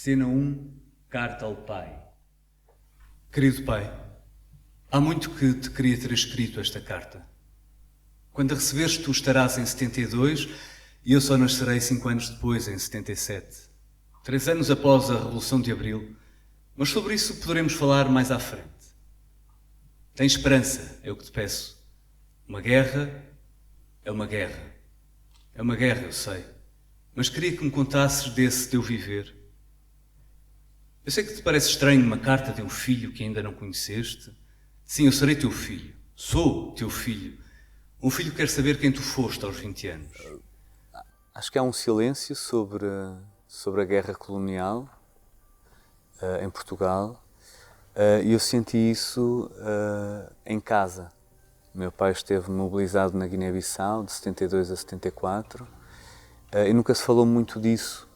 Cena 1, carta ao pai. Querido pai, há muito que te queria ter escrito esta carta. Quando a receberes, tu estarás em 72 e eu só nascerei 5 anos depois, em 77. 3 anos após a Revolução de Abril, mas sobre isso poderemos falar mais à frente. Tem esperança, é o que te peço. Uma guerra é uma guerra. É uma guerra, eu sei. Mas queria que me contasses desse teu viver. Eu sei que te parece estranho uma carta de um filho que ainda não conheceste. Sim, eu serei teu filho. Sou teu filho. Um filho que quer saber quem tu foste aos 20 anos. Acho que há um silêncio sobre a guerra colonial em Portugal. E eu senti isso em casa. Meu pai esteve mobilizado na Guiné-Bissau de 72 a 74 e nunca se falou muito disso.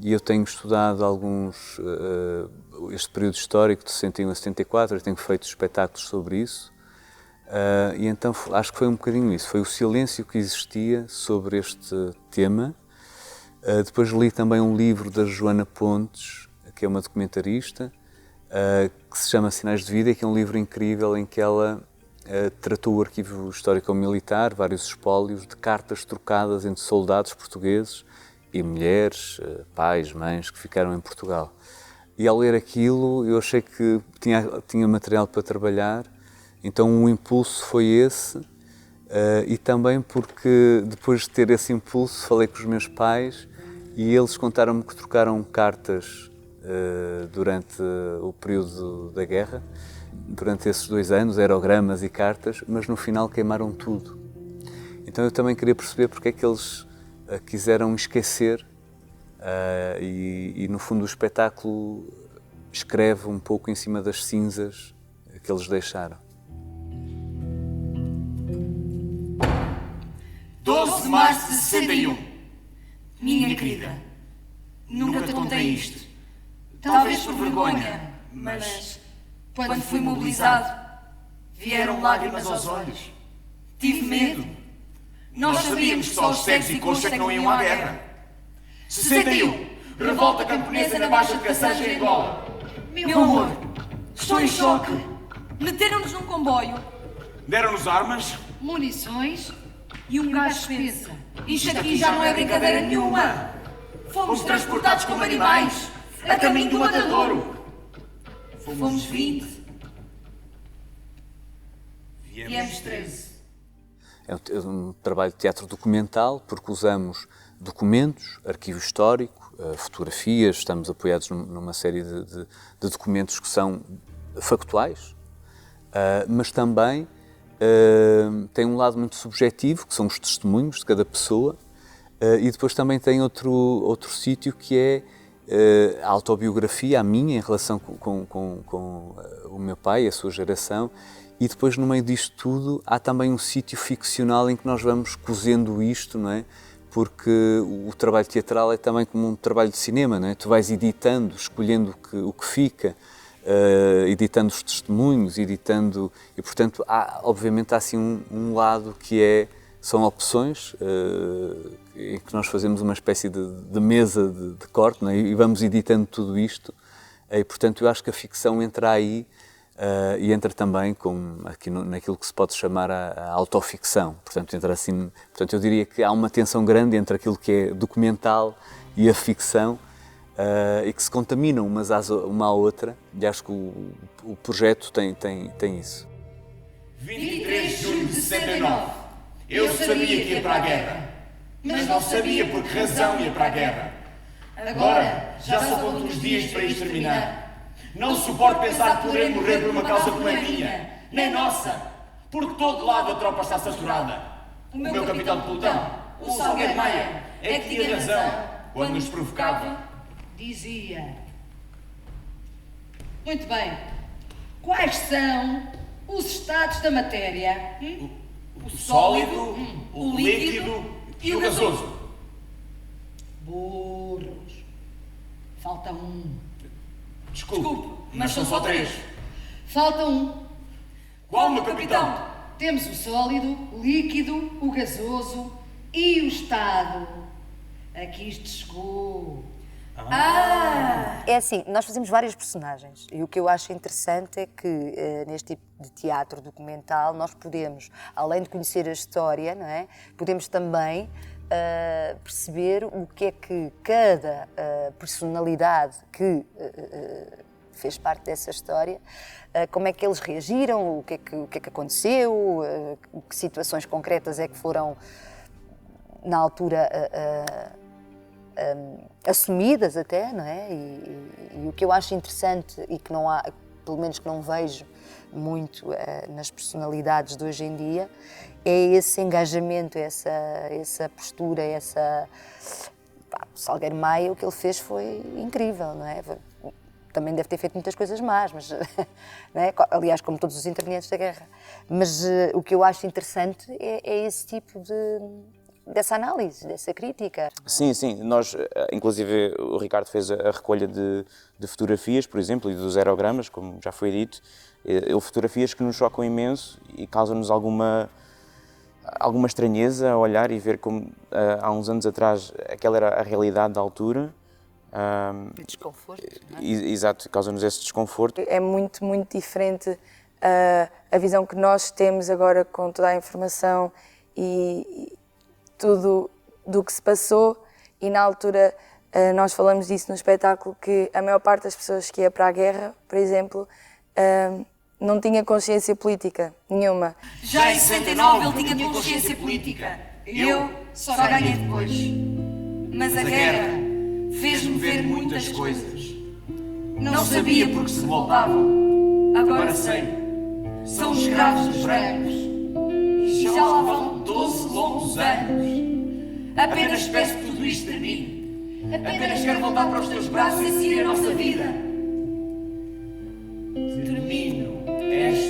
E eu tenho estudado este período histórico de 61 a 74, eu tenho feito espetáculos sobre isso. E então acho que foi um bocadinho isso, foi o silêncio que existia sobre este tema. Depois li também um livro da Joana Pontes, que é uma documentarista, que se chama Sinais de Vida, que é um livro incrível em que ela tratou o arquivo histórico-militar, vários espólios de cartas trocadas entre soldados portugueses e mulheres, pais, mães que ficaram em Portugal. E ao ler aquilo eu achei que tinha material para trabalhar, então o impulso foi esse, e também porque depois de ter esse impulso falei com os meus pais e eles contaram-me que trocaram cartas durante o período da guerra, durante esses 2 anos, aerogramas e cartas, mas no final queimaram tudo. Então eu também queria perceber porque é que eles quiseram esquecer e no fundo o espetáculo escreve um pouco em cima das cinzas que eles deixaram. 12 de março de 61. Minha querida, nunca te contei isto. Talvez por vergonha, mas quando fui mobilizado, vieram lágrimas aos olhos. Tive medo. Nós sabíamos que só os cegos e coxos é que não iam à guerra. 61. Revolta camponesa na Baixa de Cassange, em Angola. Meu amor, estou em choque. Meteram-nos num comboio, Deram-nos armas. munições e um gás espessa. Isto aqui já não é brincadeira nenhuma. Fomos transportados como animais, a caminho do matadouro. Fomos 20. Viemos 13. É um trabalho de teatro documental, porque usamos documentos, arquivo histórico, fotografias, estamos apoiados numa série de documentos que são factuais, mas também tem um lado muito subjetivo, que são os testemunhos de cada pessoa, e depois também tem outro sítio que é a autobiografia, a minha, em relação com o meu pai, a sua geração, e depois no meio disto tudo há também um sítio ficcional em que nós vamos cozendo isto, não é? Porque o trabalho teatral é também como um trabalho de cinema, não é? Tu vais editando, escolhendo o que fica, editando os testemunhos, editando... E, portanto, obviamente há assim um lado que são opções, em que nós fazemos uma espécie de mesa de corte, não é? E vamos editando tudo isto. E, portanto, eu acho que a ficção entra aí e entra também naquilo que se pode chamar a autoficção. Portanto, entra assim, portanto, eu diria que há uma tensão grande entre aquilo que é documental e a ficção, e que se contaminam uma à outra, e acho que o projeto tem isso. 23 de julho de 69. Eu sabia que ia para a guerra, mas não sabia por que razão ia para a guerra. Agora já só conto os dias para isto terminar. Não suporto pensar que poderei morrer por uma causa como a minha, nem nossa, porque todo lado a tropa está saturada. O meu capitão de pelotão, o Salgueiro Maia, é que tinha razão quando nos provocava. Dizia. Muito bem. Quais são os estados da matéria? O sólido, o líquido e o gasoso. Burros. Falta um. Desculpe, mas são só 3. Falta um. Qual, meu capitão? Temos o sólido, o líquido, o gasoso e o estado. Aqui isto chegou. É assim, nós fazemos várias personagens e o que eu acho interessante é que neste tipo de teatro documental nós podemos, além de conhecer a história, não é? Podemos também perceber o que é que cada personalidade que fez parte dessa história, como é que eles reagiram, o que é que aconteceu, que situações concretas é que foram na altura assumidas até, não é? E o que eu acho interessante e que não há, pelo menos que não vejo muito nas personalidades de hoje em dia, é esse engajamento, essa postura, o Salgueiro Maia, o que ele fez foi incrível, não é? Também deve ter feito muitas coisas más, mas, não é? Aliás, como todos os intervenientes da guerra. Mas o que eu acho interessante é esse tipo dessa análise, dessa crítica. Sim, sim. Nós, inclusive, o Ricardo fez a recolha de fotografias, por exemplo, e dos aerogramas, como já foi dito. Fotografias que nos chocam imenso e causam-nos alguma estranheza a olhar e ver como há uns anos atrás aquela era a realidade da altura. Desconforto, não é? Exato, causa-nos esse desconforto. É muito, muito diferente a visão que nós temos agora com toda a informação e tudo do que se passou, e na altura nós falamos disso no espetáculo, que a maior parte das pessoas que ia para a guerra, por exemplo, não tinha consciência política nenhuma. Já em 69 ele tinha consciência política. Eu só ganhei depois. Mas a guerra fez-me ver muitas coisas. Não sabia porque se voltavam. Agora sei. São escravos dos brancos. E já lá vão 12 longos anos. Apenas peço que tudo isto termine. Apenas quero voltar para os teus braços e seguir a nossa vida. Termino esta